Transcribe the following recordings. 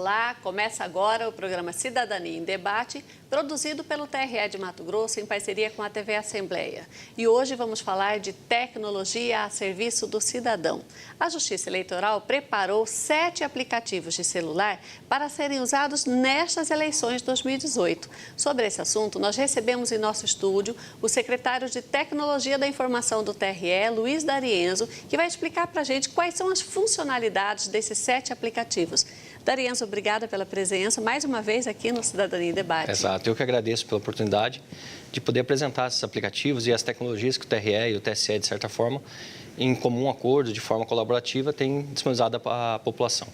Olá, começa agora o programa Cidadania em Debate, produzido pelo TRE de Mato Grosso em parceria com a TV Assembleia. E hoje vamos falar de tecnologia a serviço do cidadão. A Justiça Eleitoral preparou 7 aplicativos de celular para serem usados nestas eleições de 2018. Sobre esse assunto, nós recebemos em nosso estúdio o secretário de Tecnologia da Informação do TRE, Luiz D'Arienzo, que vai explicar para a gente quais são as funcionalidades desses 7 aplicativos. D'Arienzo, obrigada pela presença, mais uma vez aqui no Cidadania em Debate. Exato, eu que agradeço pela oportunidade de poder apresentar esses aplicativos e as tecnologias que o TRE e o TSE, de certa forma, em comum acordo, de forma colaborativa, têm disponibilizado à população.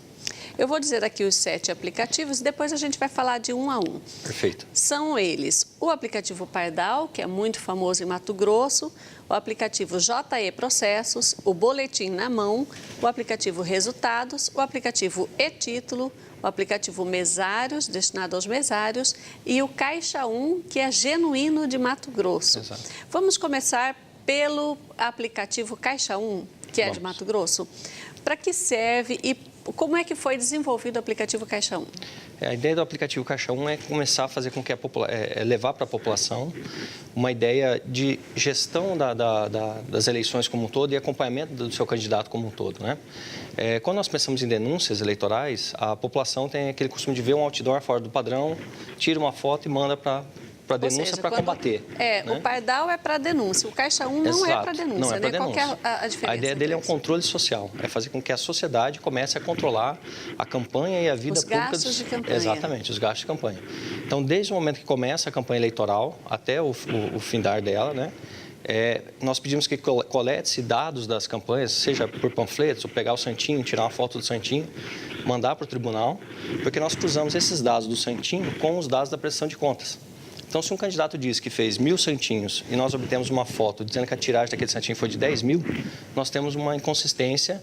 Eu vou dizer aqui os 7 aplicativos e depois a gente vai falar de um a um. Perfeito. São eles o aplicativo Pardal, que é muito famoso em Mato Grosso, o aplicativo JE Processos, o Boletim na Mão, o aplicativo Resultados, o aplicativo E-Título, o aplicativo Mesários, destinado aos mesários, e o Caixa 1, que é genuíno de Mato Grosso. Exato. Vamos começar pelo aplicativo Caixa 1, que é de Mato Grosso. Para que serve e como é que foi desenvolvido o aplicativo Caixa 1? A ideia do aplicativo Caixa 1 é começar a fazer com que levar para a população uma ideia de gestão das eleições como um todo e acompanhamento do seu candidato como um todo, né? Quando nós pensamos em denúncias eleitorais, a população tem aquele costume de ver um outdoor fora do padrão, tira uma foto e manda para denúncia, para combater. Né? O Pardal é para denúncia, o Caixa 1 não é para denúncia. Não é para denúncia. Qual que é a diferença? A ideia dele é um controle social, é fazer com que a sociedade comece a controlar a campanha e a vida pública. Os gastos de campanha. Exatamente, os gastos de campanha. Então, desde o momento que começa a campanha eleitoral até o findar dela, né? Nós pedimos que colete-se dados das campanhas, seja por panfletos, ou pegar o santinho, tirar uma foto do santinho, mandar para o tribunal, porque nós cruzamos esses dados do santinho com os dados da prestação de contas. Então, se um candidato diz que fez 1.000 santinhos e nós obtemos uma foto dizendo que a tiragem daquele santinho foi de 10.000, nós temos uma inconsistência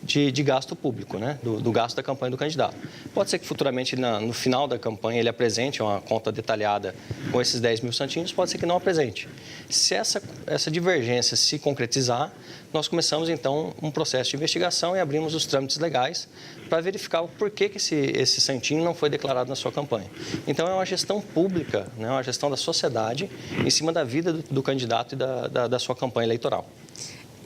de gasto público, né? do gasto da campanha do candidato. Pode ser que futuramente, no final da campanha, ele apresente uma conta detalhada com esses 10.000 santinhos, pode ser que não apresente. Se essa divergência se concretizar, nós começamos, então, um processo de investigação e abrimos os trâmites legais para verificar o porquê que esse santinho não foi declarado na sua campanha. Então, é uma gestão pública, né? Uma gestão da sociedade em cima da vida do candidato e da sua campanha eleitoral.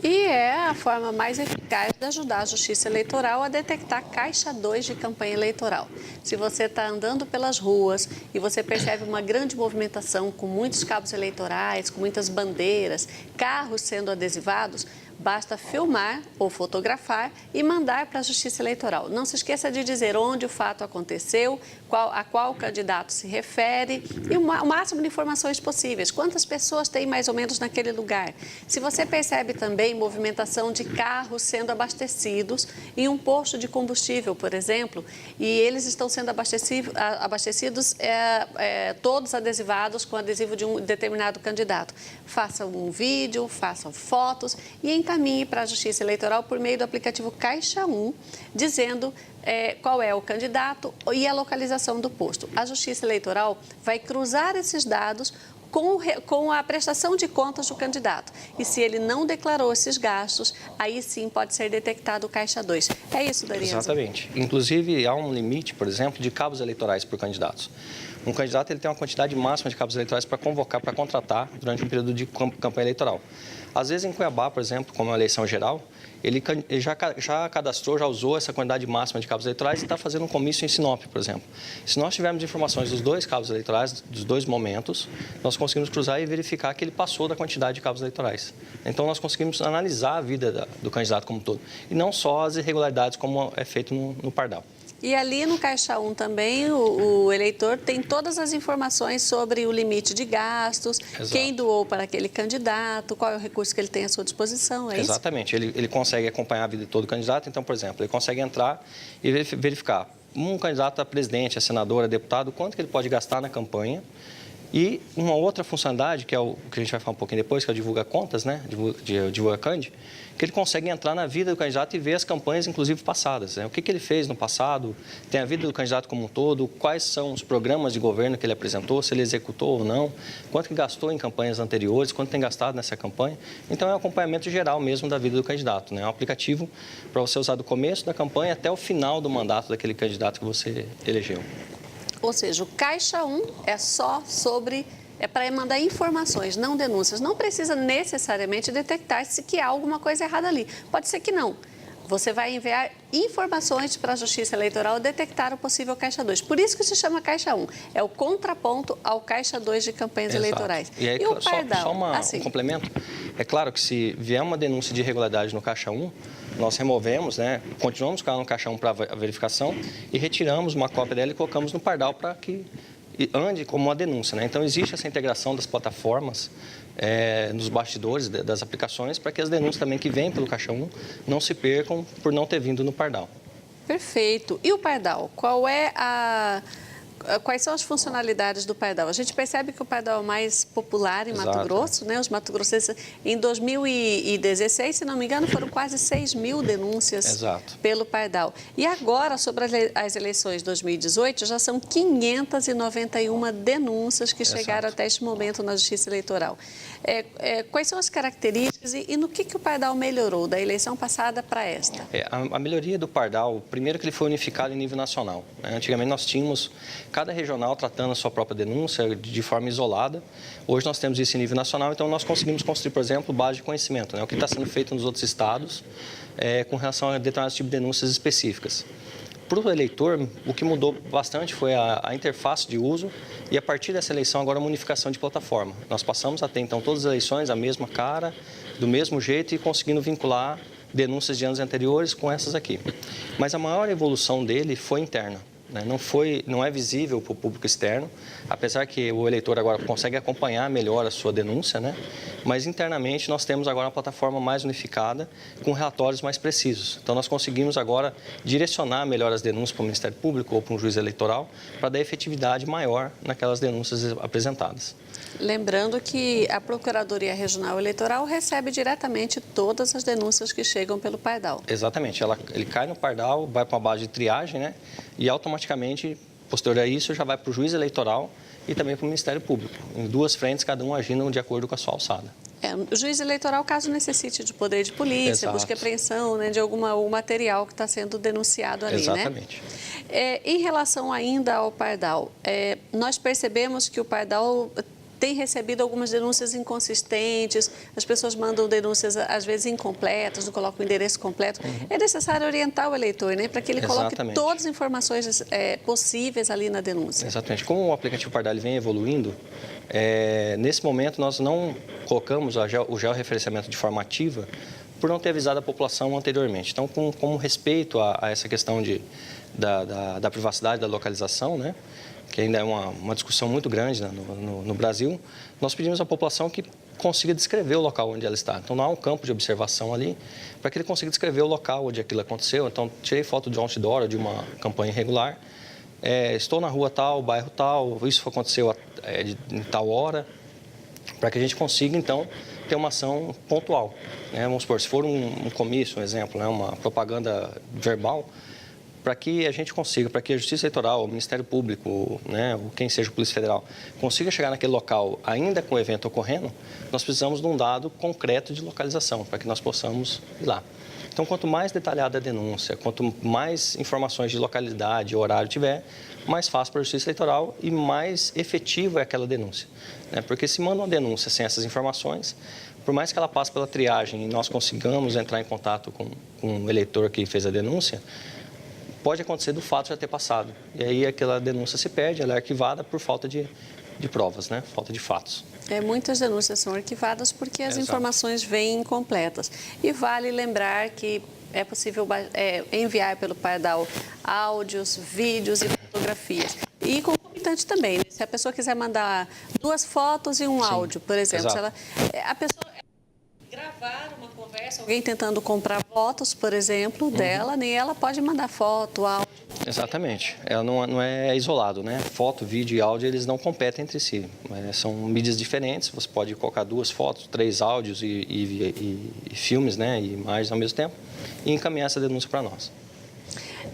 E é a forma mais eficaz de ajudar a Justiça Eleitoral a detectar Caixa 2 de campanha eleitoral. Se você está andando pelas ruas e você percebe uma grande movimentação com muitos cabos eleitorais, com muitas bandeiras, carros sendo adesivados, basta filmar ou fotografar e mandar para a Justiça Eleitoral. Não se esqueça de dizer onde o fato aconteceu, a qual candidato se refere e o máximo de informações possíveis. Quantas pessoas tem mais ou menos naquele lugar? Se você percebe também movimentação de carros sendo abastecidos em um posto de combustível, por exemplo, e eles estão sendo abastecidos todos adesivados com adesivo de um determinado candidato. Faça um vídeo, façam fotos e encaminhe para a Justiça Eleitoral por meio do aplicativo Caixa 1, dizendo qual é o candidato e a localização do posto. A Justiça Eleitoral vai cruzar esses dados com a prestação de contas do candidato. E se ele não declarou esses gastos, aí sim pode ser detectado o Caixa 2. É isso, D'Arienzo? Exatamente. Inclusive, há um limite, por exemplo, de cabos eleitorais por candidatos. Um candidato ele tem uma quantidade máxima de cabos eleitorais para convocar, para contratar durante um período de campanha eleitoral. Às vezes, em Cuiabá, por exemplo, como é uma eleição geral, ele já cadastrou, já usou essa quantidade máxima de cabos eleitorais e está fazendo um comício em Sinop, por exemplo. Se nós tivermos informações dos 2 cabos eleitorais, dos 2 momentos, nós conseguimos cruzar e verificar que ele passou da quantidade de cabos eleitorais. Então, nós conseguimos analisar a vida do candidato como um todo, e não só as irregularidades como é feito no Pardal. E ali no Caixa 1 também, o eleitor tem todas as informações sobre o limite de gastos, Exato. Quem doou para aquele candidato, qual é o recurso que ele tem à sua disposição, é isso? Exatamente. Ele consegue acompanhar a vida de todo candidato. Então, por exemplo, ele consegue entrar e verificar um candidato a presidente, a senador, a deputado, quanto que ele pode gastar na campanha E uma outra funcionalidade, que é o que a gente vai falar um pouquinho depois, que é o Divulga Contas, né? Divulga Cand, que ele consegue entrar na vida do candidato e ver as campanhas, inclusive, passadas. Né? O que ele fez no passado, tem a vida do candidato como um todo, quais são os programas de governo que ele apresentou, se ele executou ou não, quanto que gastou em campanhas anteriores, quanto tem gastado nessa campanha. Então, é um acompanhamento geral mesmo da vida do candidato. Né? É um aplicativo para você usar do começo da campanha até o final do mandato daquele candidato que você elegeu. Ou seja, o Caixa 1 é só sobre... É para mandar informações, não denúncias. Não precisa necessariamente detectar se que há alguma coisa errada ali. Pode ser que não. Você vai enviar informações para a Justiça Eleitoral detectar o possível Caixa 2. Por isso que se chama Caixa 1. É o contraponto ao Caixa 2 de campanhas eleitorais. E aí, o Pardal, só um complemento. É claro que se vier uma denúncia de irregularidade no Caixa 1, nós removemos, né, continuamos com ela no Caixa 1 para a verificação e retiramos uma cópia dela e colocamos no Pardal para que ande como uma denúncia. Né? Então, existe essa integração das plataformas nos bastidores das aplicações para que as denúncias também que vêm pelo Caixa 1 não se percam por não ter vindo no Pardal. Perfeito. E o Pardal? Quais são as funcionalidades do Pardal? A gente percebe que o Pardal é o mais popular em Mato Grosso, né? Os mato-grossenses, em 2016, se não me engano, foram quase 6 mil denúncias pelo Pardal. E agora, sobre as eleições de 2018, já são 591 denúncias que chegaram até este momento na Justiça Eleitoral. Quais são as características e no que o Pardal melhorou da eleição passada para esta? A melhoria do Pardal, primeiro que ele foi unificado em nível nacional. Né? Antigamente nós tínhamos cada regional tratando a sua própria denúncia de forma isolada. Hoje nós temos isso em nível nacional, então nós conseguimos construir, por exemplo, base de conhecimento, né? O que está sendo feito nos outros estados com relação a determinados tipos de denúncias específicas. Para o eleitor, o que mudou bastante foi a interface de uso e, a partir dessa eleição, agora uma unificação de plataforma. Nós passamos a ter, então, todas as eleições a mesma cara, do mesmo jeito e conseguindo vincular denúncias de anos anteriores com essas aqui. Mas a maior evolução dele foi interna. Não é visível para o público externo, apesar que o eleitor agora consegue acompanhar melhor a sua denúncia, né? Mas internamente nós temos agora uma plataforma mais unificada, com relatórios mais precisos. Então nós conseguimos agora direcionar melhor as denúncias para o Ministério Público ou para um juiz eleitoral, para dar efetividade maior naquelas denúncias apresentadas. Lembrando que a Procuradoria Regional Eleitoral recebe diretamente todas as denúncias que chegam pelo Pardal. Exatamente. Ele cai no Pardal, vai para uma base de triagem, né? E automaticamente, posterior a isso, já vai para o juiz eleitoral e também para o Ministério Público, em duas frentes, cada um agindo de acordo com a sua alçada. O juiz eleitoral, caso necessite de poder de polícia, busca apreensão, né, de algum material que está sendo denunciado ali, Exatamente. Né? Em relação ainda ao Pardal, nós percebemos que o Pardal tem recebido algumas denúncias inconsistentes, as pessoas mandam denúncias, às vezes, incompletas, não colocam o endereço completo. É necessário orientar o eleitor, né, para que ele coloque todas as informações possíveis ali na denúncia. Exatamente. Como o aplicativo Pardal vem evoluindo, nesse momento nós não colocamos o georreferenciamento de forma ativa por não ter avisado a população anteriormente. Então, como respeito a essa questão da privacidade, da localização, né, que ainda é uma discussão muito grande, né, no Brasil, nós pedimos à população que consiga descrever o local onde ela está. Então, não há um campo de observação ali para que ele consiga descrever o local onde aquilo aconteceu. Então, tirei foto de um outdoor, de uma campanha irregular, estou na rua tal, bairro tal, isso aconteceu em tal hora, para que a gente consiga, então, ter uma ação pontual. Né? Vamos supor, se for um comício, um exemplo, né, uma propaganda verbal, para que a gente consiga, para que a Justiça Eleitoral, o Ministério Público, né, ou quem seja a Polícia Federal, consiga chegar naquele local ainda com o evento ocorrendo, nós precisamos de um dado concreto de localização, para que nós possamos ir lá. Então, quanto mais detalhada a denúncia, quanto mais informações de localidade e horário tiver, mais fácil para a Justiça Eleitoral e mais efetiva é aquela denúncia. Né? Porque se manda uma denúncia sem essas informações, por mais que ela passe pela triagem e nós consigamos entrar em contato com o eleitor que fez a denúncia, pode acontecer do fato já ter passado. E aí aquela denúncia se perde, ela é arquivada por falta de provas, né? Falta de fatos. Muitas denúncias são arquivadas porque as informações vêm incompletas. E vale lembrar que é possível enviar pelo Pardal áudios, vídeos e fotografias. E concomitante também, né? Se a pessoa quiser mandar 2 fotos e um áudio, por exemplo, se a pessoa gravar uma conversa, alguém tentando comprar votos, por exemplo, dela, nem ela pode mandar foto, áudio, Exatamente. Ela não é isolado, né? Foto, vídeo e áudio, eles não competem entre si. São mídias diferentes, você pode colocar 2 fotos, 3 áudios e filmes, né? E imagens ao mesmo tempo e encaminhar essa denúncia para nós.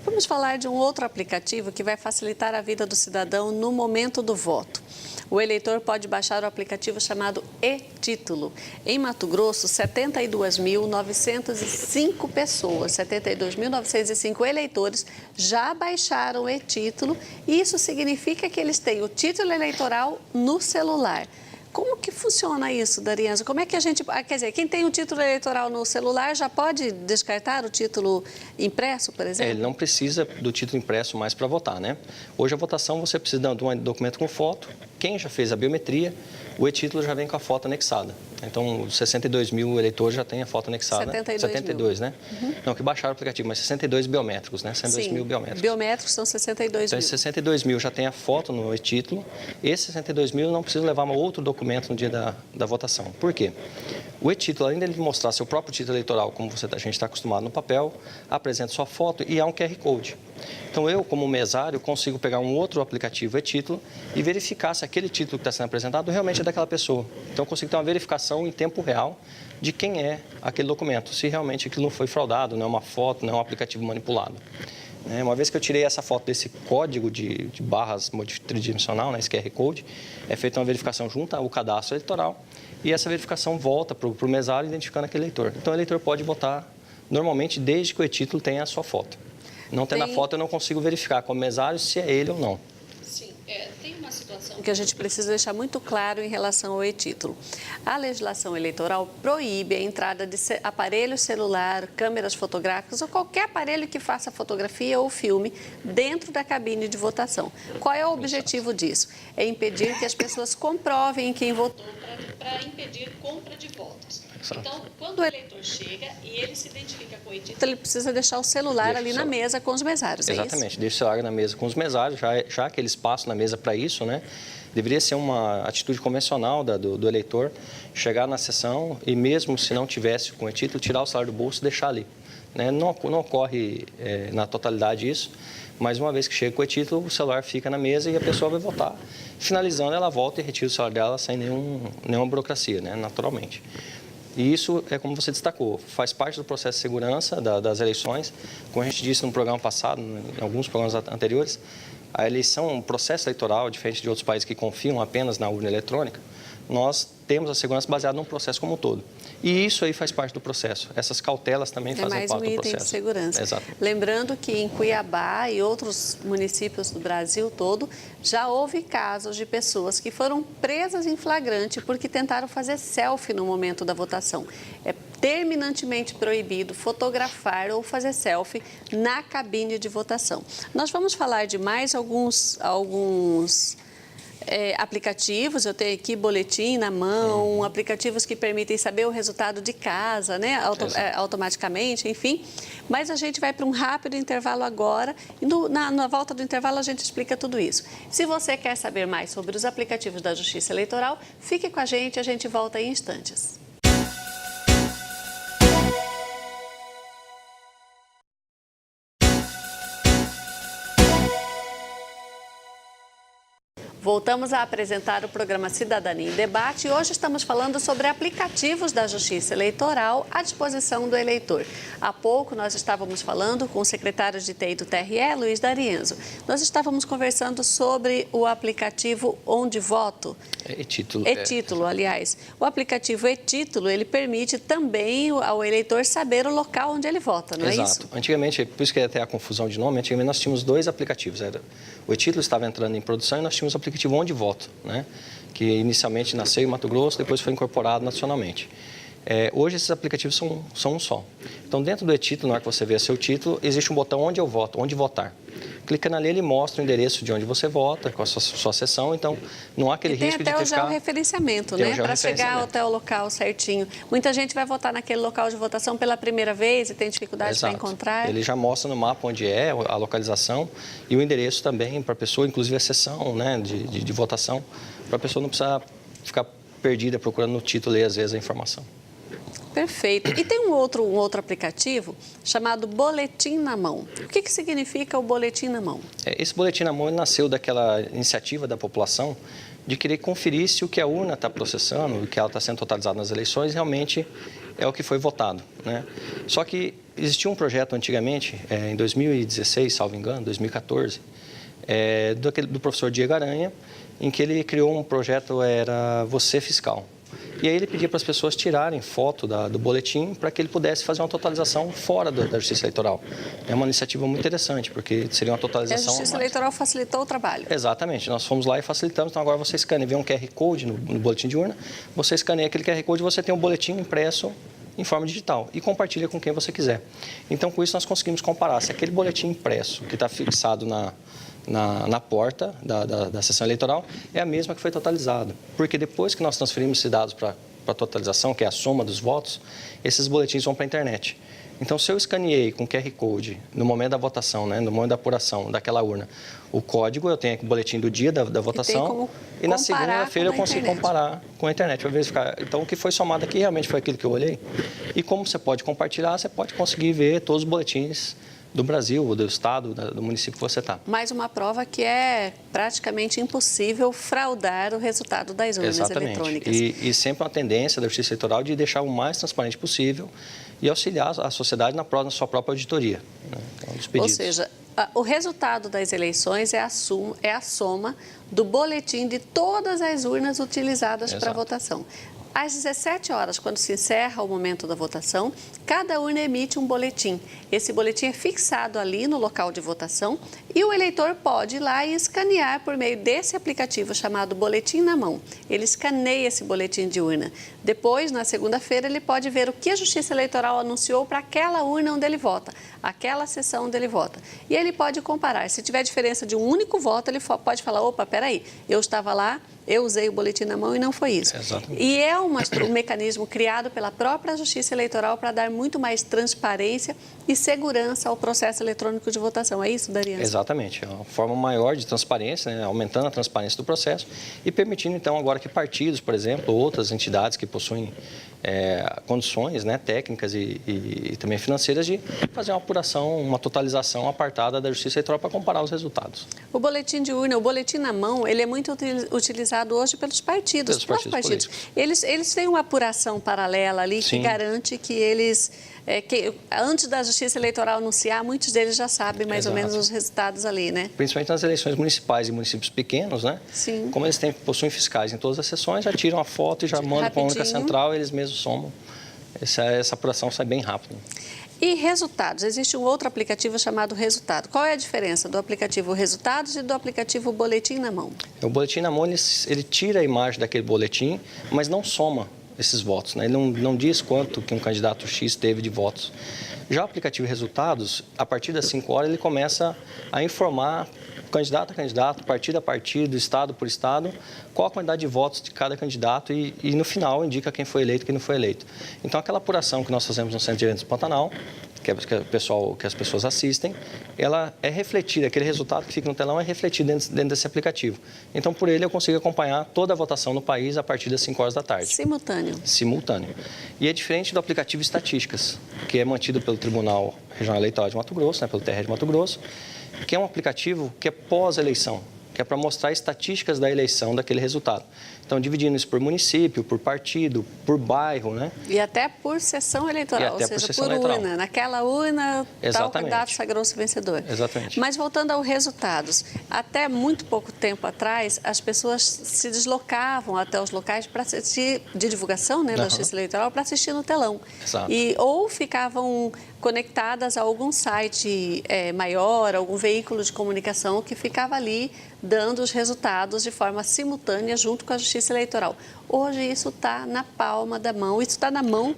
Vamos falar de um outro aplicativo que vai facilitar a vida do cidadão no momento do voto. O eleitor pode baixar o aplicativo chamado e-Título. Em Mato Grosso, 72.905 pessoas, 72.905 eleitores já baixaram o e-Título e isso significa que eles têm o título eleitoral no celular. Como que funciona isso, Darienzo? Como é que a gente... Quer dizer, quem tem o título eleitoral no celular já pode descartar o título impresso, por exemplo? Ele não precisa do título impresso mais para votar, né? Hoje a votação você precisa de um documento com foto. Quem já fez a biometria, o e-título já vem com a foto anexada. Então, os 62 mil eleitores já têm a foto anexada. 72 né? Uhum. Não, que baixaram o aplicativo, mas 62 biométricos, né? 62 mil biométricos. Biométricos são 62 mil. Então, 62 mil já tem a foto no e-título. Esses 62 mil não precisam levar um outro documento no dia da votação. Por quê? O e-título, além dele mostrar seu próprio título eleitoral, como a gente está acostumado no papel, apresenta sua foto e há um QR Code. Então, eu, como mesário, consigo pegar um outro aplicativo e-título e verificar se aquele título que está sendo apresentado realmente é daquela pessoa. Então, eu consigo ter uma verificação em tempo real de quem é aquele documento, se realmente aquilo não foi fraudado, não é uma foto, não é um aplicativo manipulado. Uma vez que eu tirei essa foto desse código de barras tridimensional, né, esse QR Code, é feita uma verificação junto ao cadastro eleitoral e essa verificação volta para o mesário identificando aquele eleitor. Então, o eleitor pode votar normalmente desde que o e-título tenha a sua foto. Não tendo a foto, eu não consigo verificar como mesário se é ele ou não. Sim, tem uma situação que a gente precisa deixar muito claro em relação ao e-título. A legislação eleitoral proíbe a entrada de aparelho celular, câmeras fotográficas ou qualquer aparelho que faça fotografia ou filme dentro da cabine de votação. Qual é o objetivo disso? É impedir que as pessoas comprovem quem votou para impedir compra de votos. Então, quando o eleitor chega e ele se identifica com o e-título, ele precisa deixar o celular ali na mesa com os mesários, é isso? Exatamente, deixa o celular na mesa com os mesários, já aquele espaço na mesa para isso, né? Deveria ser uma atitude convencional do eleitor, chegar na sessão e mesmo se não tivesse com o e-título, tirar o celular do bolso e deixar ali. Né? Não ocorre na totalidade isso, mas uma vez que chega com o e-título, o celular fica na mesa e a pessoa vai votar. Finalizando, ela volta e retira o celular dela sem nenhuma burocracia, né? Naturalmente. E isso é como você destacou, faz parte do processo de segurança das eleições. Como a gente disse no programa passado, em alguns programas anteriores, a eleição, o processo eleitoral, diferente de outros países que confiam apenas na urna eletrônica, nós temos a segurança baseada num processo como um todo. E isso aí faz parte do processo. Essas cautelas também fazem parte do processo. É mais um item de segurança. Exato. Lembrando que em Cuiabá e outros municípios do Brasil todo, já houve casos de pessoas que foram presas em flagrante porque tentaram fazer selfie no momento da votação. É terminantemente proibido fotografar ou fazer selfie na cabine de votação. Nós vamos falar de mais alguns aplicativos, eu tenho aqui boletim na mão, aplicativos que permitem saber o resultado de casa, né, automaticamente, enfim. Mas a gente vai para um rápido intervalo agora e na volta do intervalo a gente explica tudo isso. Se você quer saber mais sobre os aplicativos da Justiça Eleitoral, fique com a gente volta em instantes. Voltamos a apresentar o programa Cidadania em Debate e hoje estamos falando sobre aplicativos da Justiça Eleitoral à disposição do eleitor. Há pouco nós estávamos falando com o secretário de TI do TRE, Luiz Darienzo. Nós estávamos conversando sobre o aplicativo Onde Voto. E-título. E-título, aliás. O aplicativo E-título, ele permite também ao eleitor saber o local onde ele vota, não é isso? Exato. Antigamente, por isso que até a confusão de nome, antigamente nós tínhamos 2 aplicativos. O E-título estava entrando em produção e nós tínhamos o aplicativo Onde Voto, né? Que inicialmente nasceu em Mato Grosso, depois foi incorporado nacionalmente. Hoje esses aplicativos são um só. Então, dentro do e-título, na hora que você vê seu título, existe um botão Onde eu voto, Onde votar. Clicando ali, ele mostra o endereço de onde você vota, com a sua sessão, então não há aquele risco de ter ficar... Tem até o georreferenciamento, né? Para chegar até o local certinho. Muita gente vai votar naquele local de votação pela primeira vez e tem dificuldade para encontrar. Ele já mostra no mapa onde é a localização e o endereço também para a pessoa, inclusive a sessão, né, de votação, para a pessoa não precisar ficar perdida procurando no título e às vezes a informação. Perfeito. E tem um outro aplicativo chamado Boletim na Mão. O que significa o Boletim na Mão? Esse Boletim na Mão nasceu daquela iniciativa da população de querer conferir se o que a urna está processando, o que ela está sendo totalizado nas eleições, realmente é o que foi votado, né? Só que existia um projeto antigamente, em 2016, salvo engano, 2014, do professor Diego Aranha, em que ele criou um projeto, era Você Fiscal. E aí ele pedia para as pessoas tirarem foto do boletim para que ele pudesse fazer uma totalização fora da Justiça Eleitoral. É uma iniciativa muito interessante, porque seria uma totalização... A Justiça Eleitoral facilitou o trabalho. Exatamente. Nós fomos lá e facilitamos. Então, agora você escaneia, vê um QR Code no boletim de urna, você escaneia aquele QR Code e você tem um boletim impresso em forma digital e compartilha com quem você quiser. Então, com isso, nós conseguimos comparar se aquele boletim impresso que está fixado na porta da sessão eleitoral é a mesma que foi totalizada. Porque depois que nós transferimos esses dados para a totalização, que é a soma dos votos, esses boletins vão para a internet. Então, se eu escaneei com QR Code no momento da votação, né, no momento da apuração daquela urna, o código, eu tenho o boletim do dia da votação e na segunda-feira eu consigo comparar com a internet para verificar. Então, o que foi somado aqui realmente foi aquilo que eu olhei. E como você pode compartilhar, você pode conseguir ver todos os boletins do Brasil, do estado, do município que você está. Mais uma prova que é praticamente impossível fraudar o resultado das urnas eletrônicas. E sempre uma tendência da Justiça Eleitoral de deixar o mais transparente possível e auxiliar a sociedade na sua própria auditoria. Né? Então, dos pedidos. Ou seja, o resultado das eleições é a soma do boletim de todas as urnas utilizadas para votação. Às 17 horas, quando se encerra o momento da votação, cada urna emite um boletim. Esse boletim é fixado ali no local de votação e o eleitor pode ir lá e escanear por meio desse aplicativo chamado Boletim na Mão. Ele escaneia esse boletim de urna. Depois, na segunda-feira, ele pode ver o que a Justiça Eleitoral anunciou para aquela urna onde ele vota, aquela sessão onde ele vota. E ele pode comparar. Se tiver diferença de um único voto, ele pode falar, opa, peraí, eu estava lá, eu usei o boletim na mão e não foi isso. Exatamente. E é um mecanismo criado pela própria Justiça Eleitoral para dar muito mais transparência e segurança ao processo eletrônico de votação. É isso, Dariano? Exatamente. É uma forma maior de transparência, né? Aumentando a transparência do processo e permitindo, então, agora que partidos, por exemplo, outras entidades que possuem condições, né, técnicas e também financeiras de fazer uma apuração, uma totalização apartada da Justiça Eleitoral para comparar os resultados. O boletim de urna, o boletim na mão, ele é muito utilizado hoje pelos partidos. Os próprios partidos. Eles têm uma apuração paralela ali que garante que eles... que antes da Justiça Eleitoral anunciar, muitos deles já sabem mais ou menos os resultados ali, né? Principalmente nas eleições municipais e municípios pequenos, né? Sim. Como eles possuem fiscais em todas as sessões, já tiram a foto e já mandam para a única central e eles mesmos somam. Essa apuração sai bem rápido. E resultados? Existe um outro aplicativo chamado Resultado. Qual é a diferença do aplicativo Resultados e do aplicativo Boletim na Mão? O Boletim na Mão, ele tira a imagem daquele boletim, mas não soma esses votos, né? Ele não diz quanto que um candidato X teve de votos. Já o aplicativo Resultados, a partir das 5 horas, ele começa a informar candidato a candidato, partido a partido, estado por estado, qual a quantidade de votos de cada candidato e no final indica quem foi eleito e quem não foi eleito. Então, aquela apuração que nós fazemos no Centro de Eventos do Pantanal, que as pessoas assistem, ela é refletida, aquele resultado que fica no telão é refletido dentro desse aplicativo. Então, por ele, eu consigo acompanhar toda a votação no país a partir das 5 horas da tarde. Simultâneo. Simultâneo. E é diferente do aplicativo Estatísticas, que é mantido pelo Tribunal Regional Eleitoral de Mato Grosso, né, pelo TRE de Mato Grosso, que é um aplicativo que é pós-eleição, que é para mostrar estatísticas da eleição daquele resultado. Então, dividindo isso por município, por partido, por bairro, né? E até por sessão eleitoral, ou seja, por urna. Naquela urna, tal candidato sagrou-se vencedor. Exatamente. Mas voltando aos resultados, até muito pouco tempo atrás, as pessoas se deslocavam até os locais para assistir, de divulgação, né, da Justiça Eleitoral, para assistir no telão. Exato. Ou ficavam conectadas a algum site maior, algum veículo de comunicação que ficava ali dando os resultados de forma simultânea junto com a Justiça Eleitoral. Hoje isso está na palma da mão, isso está na mão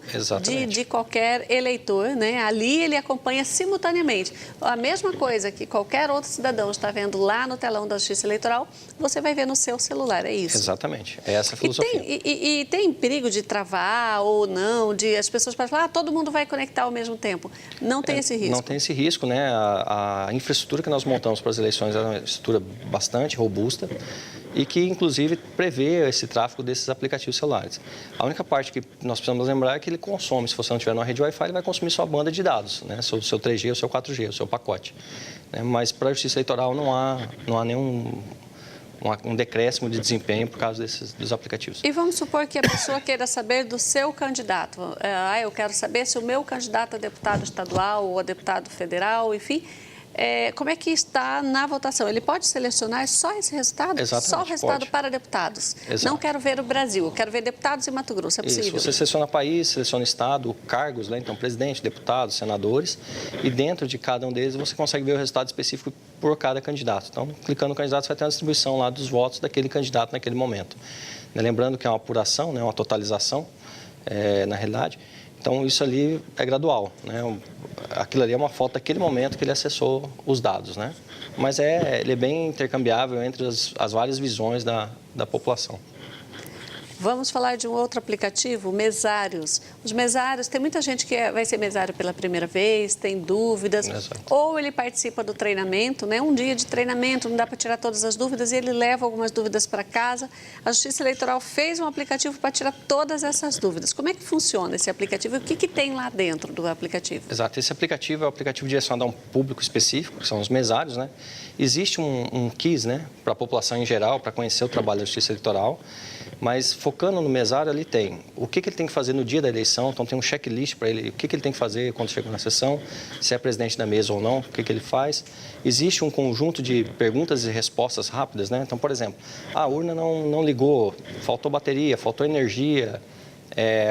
de qualquer eleitor, né? Ali ele acompanha simultaneamente. A mesma coisa que qualquer outro cidadão está vendo lá no telão da Justiça Eleitoral, você vai ver no seu celular, é isso? Exatamente, é essa a filosofia. E tem perigo de travar ou não, de as pessoas podem falar, todo mundo vai conectar ao mesmo tempo. Não tem esse risco? Não tem esse risco, né? A infraestrutura que nós montamos para as eleições é uma estrutura bastante robusta e que, inclusive, prevê esse tráfego desses aplicativos celulares. A única parte que nós precisamos lembrar é que ele consome, se você não tiver numa rede Wi-Fi, ele vai consumir sua banda de dados, né? Seu 3G, o seu 4G, o seu pacote. Né? Mas para a Justiça Eleitoral não há nenhum um decréscimo de desempenho por causa dos aplicativos. E vamos supor que a pessoa queira saber do seu candidato. Eu quero saber se o meu candidato a deputado estadual ou a deputado federal, enfim, como é que está na votação? Ele pode selecionar só esse resultado? Exatamente, só o resultado pode. Para deputados? Exato. Não quero ver o Brasil, quero ver deputados em Mato Grosso, é possível? Isso, você seleciona país, seleciona estado, cargos, né? Então presidente, deputados, senadores, e dentro de cada um deles você consegue ver o resultado específico por cada candidato. Então, clicando no candidato, você vai ter uma distribuição lá dos votos daquele candidato naquele momento. Lembrando que é uma apuração, né? Uma totalização, na realidade. Então, isso ali é gradual, né? Aquilo ali é uma foto daquele momento que ele acessou os dados, né? Mas ele é bem intercambiável entre as várias visões da população. Vamos falar de um outro aplicativo, Mesários. Os mesários, tem muita gente que vai ser mesário pela primeira vez, tem dúvidas, Exato. Ou ele participa do treinamento, né? Um dia de treinamento, não dá para tirar todas as dúvidas e ele leva algumas dúvidas para casa. A Justiça Eleitoral fez um aplicativo para tirar todas essas dúvidas. Como é que funciona esse aplicativo e o que tem lá dentro do aplicativo? Exato, esse aplicativo é um aplicativo direcionado a um público específico, que são os mesários, né? Existe um quiz, né, para a população em geral, para conhecer o trabalho da Justiça Eleitoral, mas focando no mesário, ali tem o que ele tem que fazer no dia da eleição, então tem um checklist para ele, o que ele tem que fazer quando chega na sessão, se é presidente da mesa ou não, o que ele faz. Existe um conjunto de perguntas e respostas rápidas, né? Então, por exemplo, a urna não ligou, faltou bateria, faltou energia,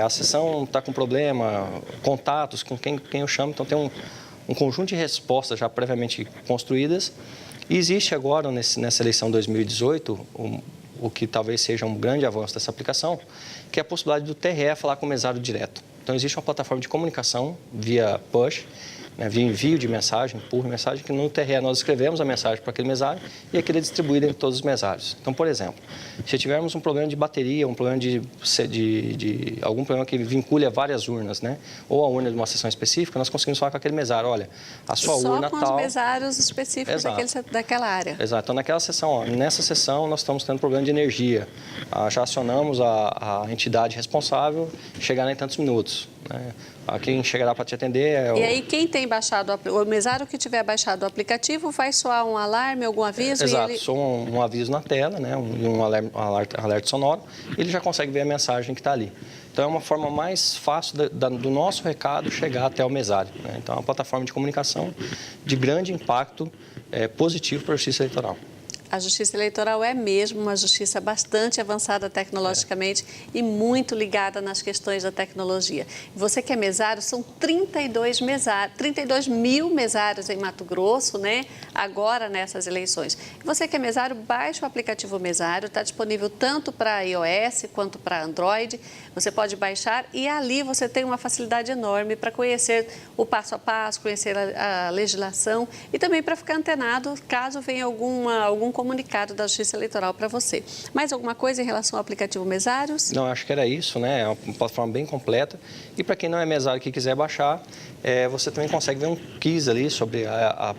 a sessão está com problema, contatos com quem eu chamo, então tem um conjunto de respostas já previamente construídas. E existe agora, nessa eleição 2018, o que talvez seja um grande avanço dessa aplicação, que é a possibilidade do TRE falar com o mesário direto. Então, existe uma plataforma de comunicação via push, né, via envio de mensagem, pull de mensagem, que no TRE nós escrevemos a mensagem para aquele mesário e aquele é distribuído entre todos os mesários. Então, por exemplo, se tivermos um problema de bateria, um problema de algum problema que vincule a várias urnas, né, ou a urna de uma sessão específica, nós conseguimos falar com aquele mesário, olha, a sua urna tal... Só com os mesários específicos daquela área. Exato. Então, naquela sessão, nessa sessão, nós estamos tendo problema de energia. Já acionamos a entidade responsável, chegará em tantos minutos. Né? Quem chegará para te atender E aí, quem tem baixado, o mesário que tiver baixado o aplicativo, vai soar um alarme, algum aviso? Exato, soa um aviso na tela, né? um alerta sonoro, e ele já consegue ver a mensagem que está ali. Então, é uma forma mais fácil do nosso recado chegar até o mesário. Né? Então, é uma plataforma de comunicação de grande impacto positivo para a Justiça Eleitoral. A Justiça Eleitoral é mesmo uma justiça bastante avançada tecnologicamente e muito ligada nas questões da tecnologia. Você que é mesário, são 32 mil mesários em Mato Grosso, né? Agora nessas eleições. Você que é mesário, baixe o aplicativo Mesário, está disponível tanto para iOS quanto para Android. Você pode baixar e ali você tem uma facilidade enorme para conhecer o passo a passo, conhecer a legislação e também para ficar antenado caso venha algum comunicado da Justiça Eleitoral para você. Mais alguma coisa em relação ao aplicativo Mesários? Não, acho que era isso, né? É uma plataforma bem completa. E para quem não é mesário que quiser baixar, você também consegue ver um quiz ali sobre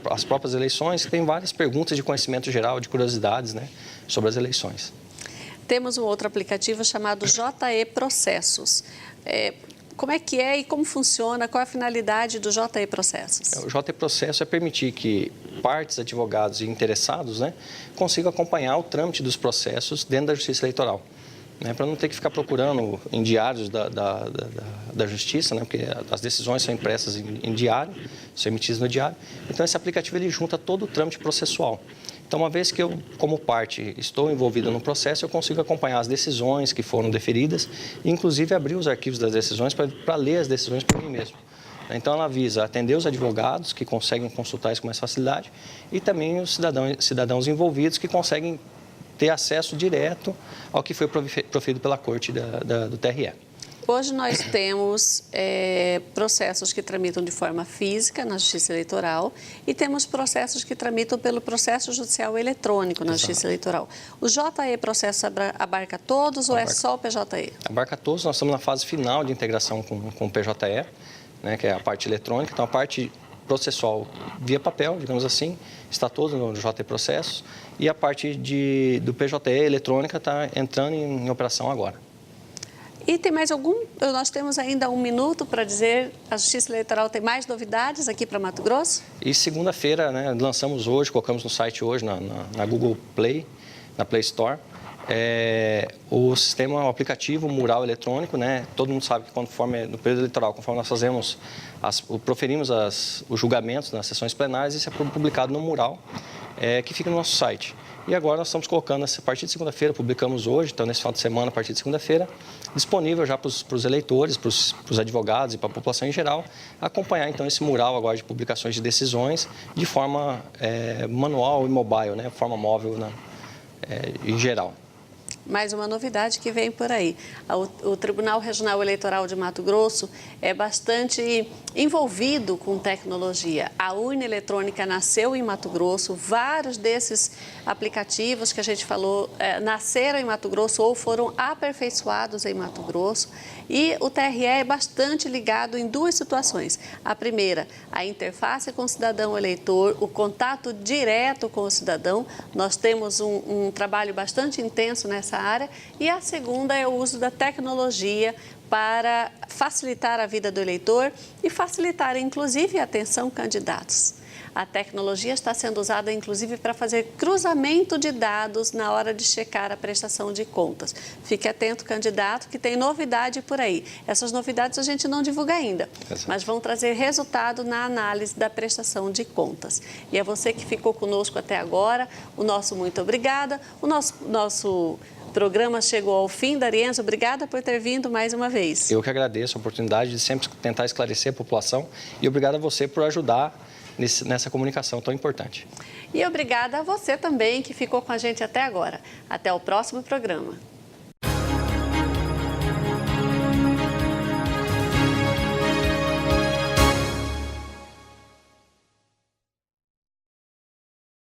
as próprias eleições, que tem várias perguntas de conhecimento geral, de curiosidades, né, sobre as eleições. Temos um outro aplicativo chamado JE Processos. Como é que é e como funciona? Qual é a finalidade do JE Processos? O JE Processo é permitir que partes, advogados e interessados, né, consigam acompanhar o trâmite dos processos dentro da Justiça Eleitoral. Né, para não ter que ficar procurando em diários da Justiça, né, porque as decisões são impressas em diário, são emitidas no diário. Então, esse aplicativo ele junta todo o trâmite processual. Então, uma vez que eu, como parte, estou envolvido no processo, eu consigo acompanhar as decisões que foram deferidas e, inclusive, abrir os arquivos das decisões para ler as decisões por mim mesmo. Então, ela visa atender os advogados, que conseguem consultar isso com mais facilidade, e também os cidadãos envolvidos, que conseguem ter acesso direto ao que foi proferido pela Corte do TRE. Hoje nós temos processos que tramitam de forma física na Justiça Eleitoral e temos processos que tramitam pelo processo judicial eletrônico na Justiça Eleitoral. O JE Processo abarca todos ou é só o PJE? Abarca todos. Nós estamos na fase final de integração com o PJE, né, que é a parte eletrônica. Então, a parte processual via papel, digamos assim, está todo no JT Processos, e a parte do PJE eletrônica está entrando em operação agora. E tem mais algum? Nós temos ainda 1 minuto para dizer, a Justiça Eleitoral tem mais novidades aqui para Mato Grosso? E segunda-feira, né, lançamos hoje, colocamos no site hoje, na Google Play, na Play Store, o sistema, o aplicativo Mural Eletrônico, né? Todo mundo sabe que conforme no período eleitoral, conforme nós fazemos, proferimos os julgamentos nas sessões plenárias, isso é publicado no Mural, que fica no nosso site. E agora nós estamos colocando, a partir de segunda-feira, publicamos hoje, então nesse final de semana, a partir de segunda-feira, disponível já para os eleitores, para os advogados e para a população em geral, acompanhar então esse mural agora de publicações de decisões de forma manual e mobile, né? Forma móvel, né? Em geral. Mais uma novidade que vem por aí. O Tribunal Regional Eleitoral de Mato Grosso é bastante envolvido com tecnologia. A urna eletrônica nasceu em Mato Grosso, vários desses aplicativos que a gente falou nasceram em Mato Grosso ou foram aperfeiçoados em Mato Grosso. E o TRE é bastante ligado em 2 situações. A primeira, a interface com o cidadão eleitor, o contato direto com o cidadão. Nós temos um trabalho bastante intenso nessa área. E a segunda é o uso da tecnologia para facilitar a vida do eleitor e facilitar, inclusive, a atenção candidatos. A tecnologia está sendo usada, inclusive, para fazer cruzamento de dados na hora de checar a prestação de contas. Fique atento, candidato, que tem novidade por aí. Essas novidades a gente não divulga ainda, mas vão trazer resultado na análise da prestação de contas. E é você que ficou conosco até agora. O nosso muito obrigada. O nosso programa chegou ao fim. Darienzo, obrigada por ter vindo mais uma vez. Eu que agradeço a oportunidade de sempre tentar esclarecer a população e obrigado a você por ajudar nessa comunicação tão importante. E obrigada a você também que ficou com a gente até agora. Até o próximo programa.